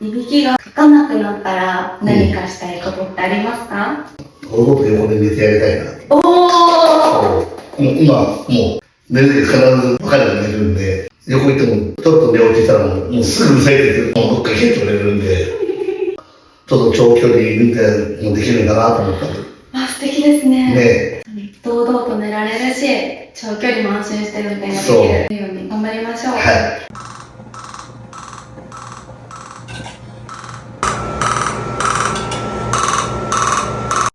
いびきがかかなくなったら何かしたいことってありますか？俺もっと横で寝てやりたいな。おー！今、もう、寝る時必ず分かれて寝るんで、横行っても、ちょっと寝落ちしたらもうすぐうるさいって言って、もうどっか蹴ってくれるんで、ちょっと長距離運転もできるんだなと思ったんで。素敵ですね。ね。堂々と寝られるし、長距離も安心して運転ができるように頑張りましょう。はい。